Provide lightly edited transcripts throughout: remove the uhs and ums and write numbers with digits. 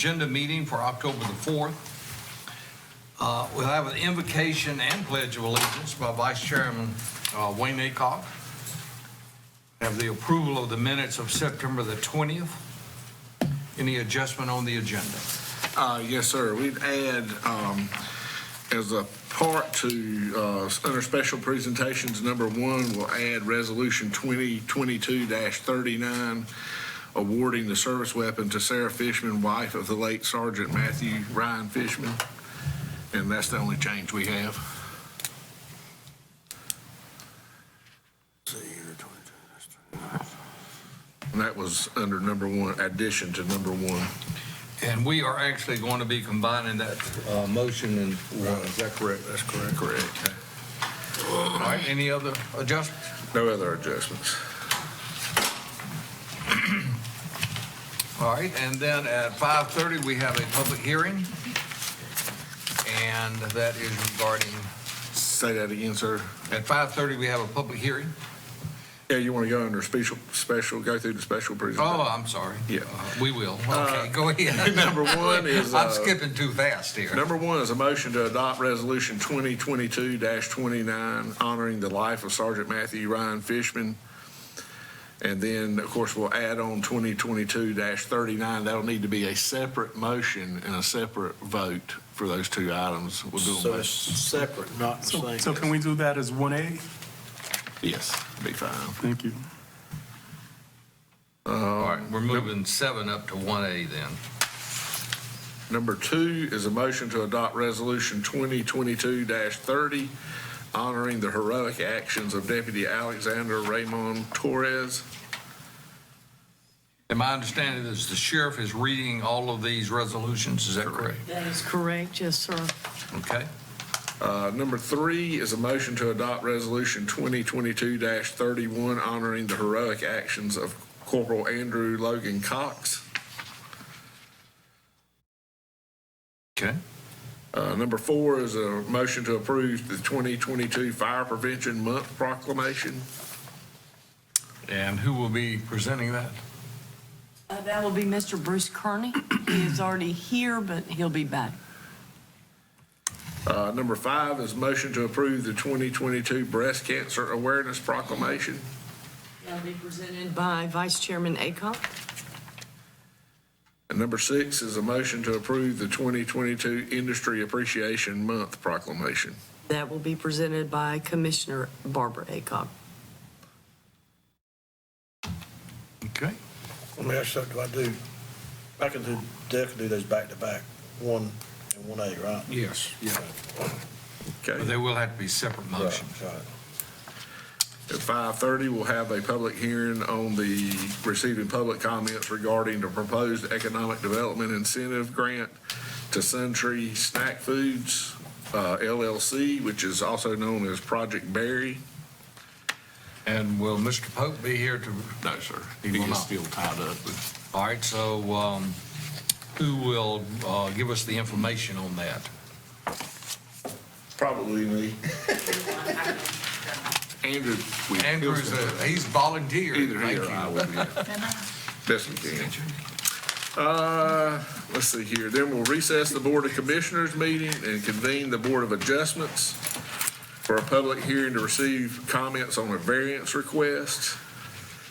agenda meeting for October the 4th. We'll have an invocation and pledge of allegiance by Vice Chairman Wayne Aycock. Have the approval of the minutes of September the 20th. Any adjustment on the agenda? Yes, sir. We'd add, as a part to under special presentations, number 1, we'll add resolution 2022-39, awarding the service weapon to Sarah Fishman, wife of the late Sergeant Matthew Ryan Fishman. And that's the only change we have. And that was under number 1, addition to number 1. And we are actually going to be combining that motion in one. Is that correct? That's correct. Correct. All right, any other adjustments? No other adjustments. All right, and then at 5:30, we have a public hearing, and that is regarding, Say that again, sir. at 5:30, we have a public hearing. Yeah, you want to go under special, go through the special presentation? Oh, I'm sorry. Yeah. We will. Okay, go ahead. Number 1 is... I'm skipping too fast here. Number 1 is a motion to adopt resolution 2022-29, honoring the life of Sergeant Matthew Ryan Fishman. And then, of course, we'll add on 2022-39. That'll need to be a separate motion and a separate vote for those two items. We'll do them So both. it's separate, not the same. So can we do that as 1A? Yes, be fine. Thank you. All right, we're moving 7 up to 1A then. Number 2 is a motion to adopt resolution 2022-30, honoring the heroic actions of Deputy Alexander Raymond Torres. And my understanding is the sheriff is reading all of these resolutions. Is that correct? That is correct, yes, sir. Okay. Number 3 is a motion to adopt resolution 2022-31, honoring the heroic actions of Corporal Andrew Logan Cox. Okay. Number 4 is a motion to approve the 2022 Fire Prevention Month proclamation. And who will be presenting that? That will be Mr. Bruce Kearney. He is already here, but he'll be back. Number 5 is motion to approve the 2022 Breast Cancer Awareness Proclamation. That'll be presented by Vice Chairman Aycock. And number 6 is a motion to approve the 2022 Industry Appreciation Month proclamation. That will be presented by Commissioner Barbara Aycock. Okay. Let me ask you something, I can do those back to back, 1 and 1A, right? Yes. Yeah. Okay. But they will have to be separate motions. Right. At 5:30, we'll have a public hearing on the receiving public comments regarding the proposed economic development incentive grant to Suntree Snack Foods, LLC, which is also known as Project Berry. And will Mr. Pope be here to? No, sir. He will is not. still tied up with. All right, so who will give us the information on that? Probably me. Andrew. Andrew's, he's volunteered. Either Thank he or you. I will be. Best we can. Let's see here. Then we'll recess the Board of Commissioners meeting and convene the Board of Adjustments for a public hearing to receive comments on a variance request.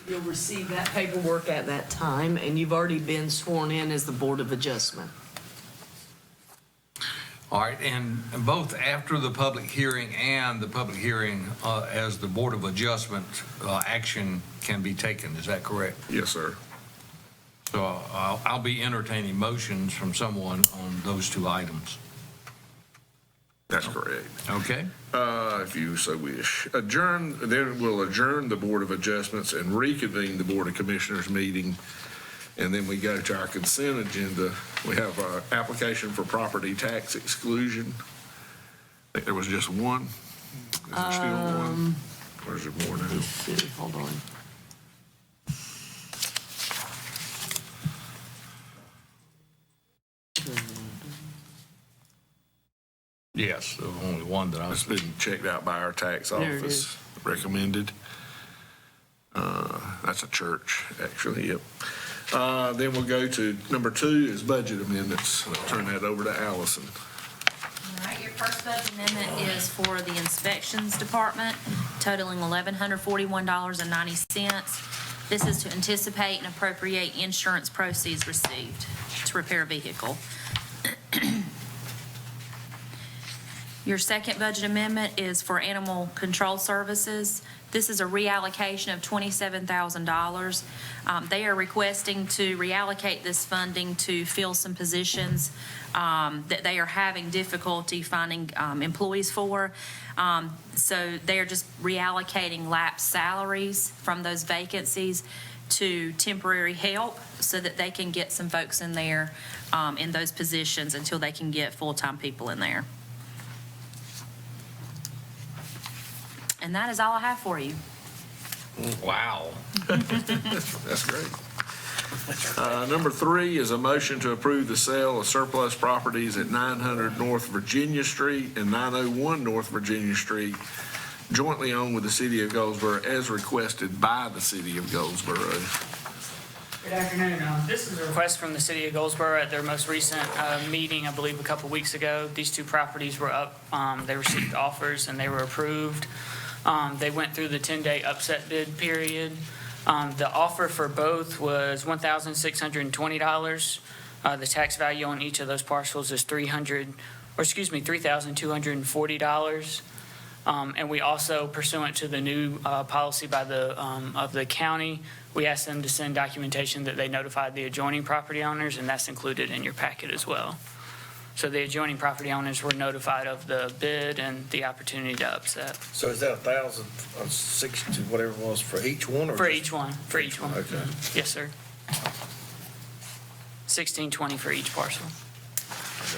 You'll receive that paperwork at that time, and you've already been sworn in as the Board of Adjustment. All right, and both after the public hearing and the public hearing as the Board of Adjustment, action can be taken. Is that correct? Yes, sir. So I'll be entertaining motions from someone on those two items. That's correct. Okay. If you so wish. Adjourn, then we'll adjourn the Board of Adjustments and reconvene the Board of Commissioners meeting. And then we go to our consent agenda. We have an application for property tax exclusion. I think there was just one. Is there still one? Or is there more now? Let's see, hold on. Yes, the only one that I It's was. been checked out by our tax There it office, recommended. That's a church, actually, yep. Then we'll go to number 2 is budget amendments. I'll turn that over to Allison. All right, your first budget amendment is for the inspections department, totaling $1,141.90. This is to anticipate and appropriate insurance proceeds received to repair a vehicle. Your second budget amendment is for animal control services. This is a reallocation of $27,000. They are requesting to reallocate this funding to fill some positions that they are having difficulty finding employees for. So they are just reallocating lapsed salaries from those vacancies to temporary help so that they can get some folks in there in those positions until they can get full-time people in there. And that is all I have for you. Wow. That's great. Number 3 is a motion to approve the sale of surplus properties at 900 North Virginia Street and 901 North Virginia Street, jointly owned with the City of Goldsboro as requested by the City of Goldsboro. Good afternoon. This is a request from the City of Goldsboro at their most recent meeting, I believe a couple weeks ago. These two properties were up, they received offers and they were approved. They went through the 10-day upset bid period. The offer for both was $1,620. The tax value on each of those parcels is $3,240. And we also, pursuant to the new policy by of the county, we asked them to send documentation that they notified the adjoining property owners, and that's included in your packet as well. So the adjoining property owners were notified of the bid and the opportunity to upset. So is that 1,060, whatever it was, for each one? Or For just- each one, for each one. Okay. Yes, sir. 1620 for each parcel.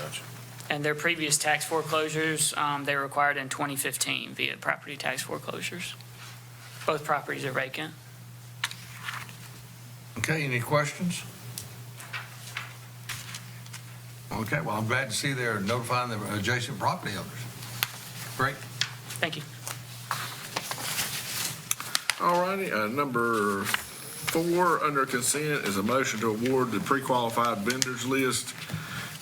Gotcha. And their previous tax foreclosures, they were required in 2015 via property tax foreclosures. Both properties are vacant. Okay, any questions? Okay, well, I'm glad to see they're notifying the adjacent property owners. Great. Thank you. All righty, number 4 under consent is a motion to award the pre-qualified vendors list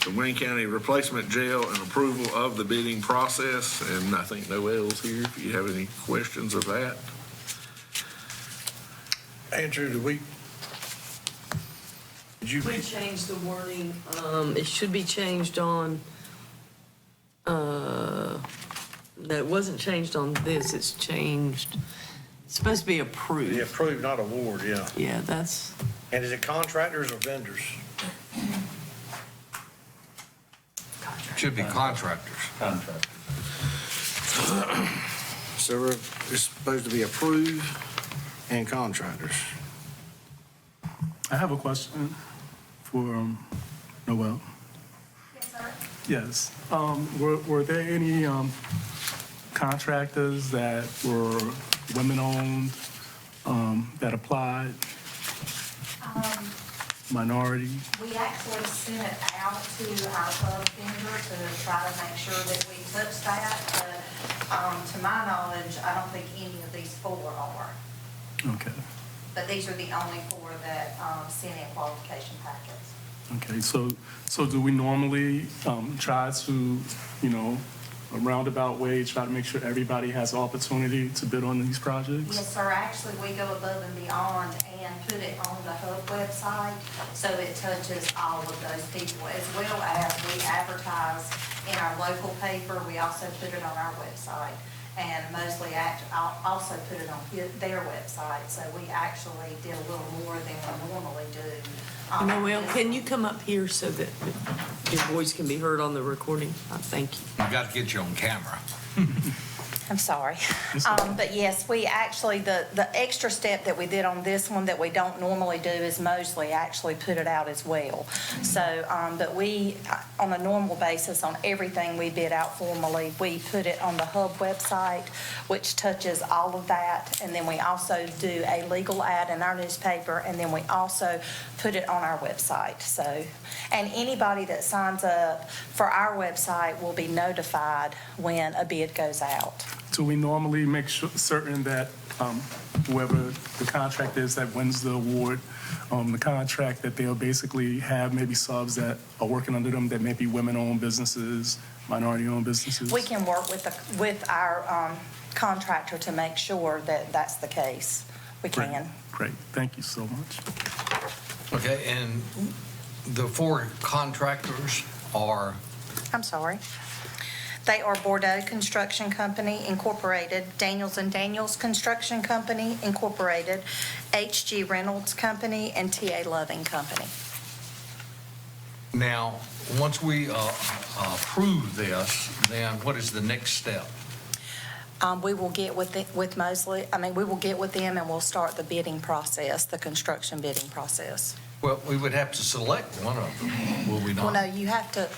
to Wayne County Replacement Jail and approval of the bidding process. And I think Noel's here if you have any questions of that. Andrew, did you, We changed the wording, it should be changed on, no, it wasn't changed on this, it's changed, it's supposed to be approved. yeah, approved, not award, yeah. Yeah, that's, And is it contractors or vendors? Should be contractors. So it's supposed to be approved and contractors. I have a question for Noel. Yes, sir. Yes. Were there any contractors that were women-owned that applied, minority? We actually sent it out to our hub vendor to try to make sure that we touched that, but to my knowledge, I don't think any of these 4 are. Okay. But these are the only 4 that sent in qualification packets. Okay. So do we normally try to, a roundabout way, try to make sure everybody has opportunity to bid on these projects? Yes, sir, actually, we go above and beyond and put it on the hub website, so it touches all of those people, as well as we advertise in our local paper. We also put it on our website, and mostly I'll also put it on their website, so we actually did a little more than we normally do. Noel, can you come up here so that your voice can be heard on the recording? Thank you. I've got to get you on camera. I'm sorry. But yes, we actually, the extra step that we did on this one that we don't normally do is mostly actually put it out as well. So, but we, on a normal basis, on everything we bid out formally, we put it on the hub website, which touches all of that. And then we also do a legal ad in our newspaper, and then we also put it on our website. So, and anybody that signs up for our website will be notified when a bid goes out. Do we normally make sure, certain that whoever the contract is that wins the award, the contract, that they'll basically have maybe subs that are working under them that may be women-owned businesses, minority-owned businesses? We can work with our contractor to make sure that that's the case. We can. Great, thank you so much. Okay, and the 4 contractors are, I'm sorry. They are Bordeaux Construction Company Incorporated, Daniels and Daniels Construction Company Incorporated, H.G. Reynolds Company, and T.A. Loving Company. now, once we approve this, then what is the next step? We will get with Mosley, we will get with them and we'll start the bidding process, the construction bidding process. Well, we would have to select one of them, will we not? Well, no, you have to,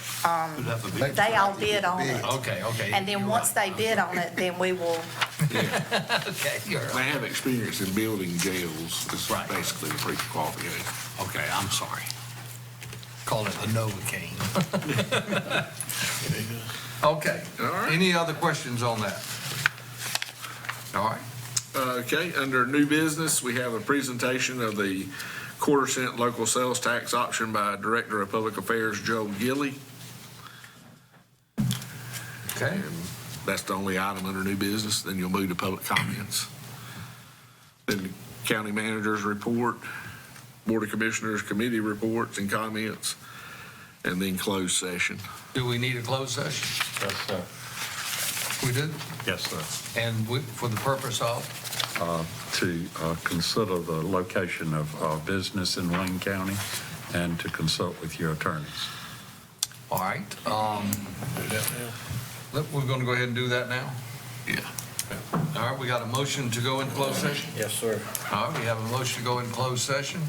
they all bid on it. Okay, And then you're once right. they bid on it, then we will, Okay, you're They right. have experience in building jails. It's Right. basically the pre-qualification. Okay, I'm sorry. Call it the Novocaine. Okay. All right. Any other questions on that? All right. Okay, under new business, we have a presentation of the quarter-cent local sales tax option by Director of Public Affairs Joe Gilly. Okay. And that's the only item under new business. Then you'll move to public comments. Then the county manager's report, Board of Commissioners committee reports and comments, and then closed session. Do we need a closed session? Yes, sir. We do? Yes, sir. And for the purpose of? To consider the location of business in Wayne County and to consult with your attorneys. All right. We're going to go ahead and do that now? Yeah. All right, we got a motion to go in closed session? Yes, sir. All right, we have a motion to go in closed session.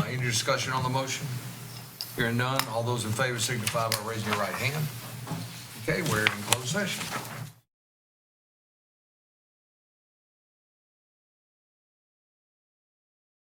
Any discussion on the motion? Hearing none, all those in favor signify by raising your right hand. Okay, we're in closed session.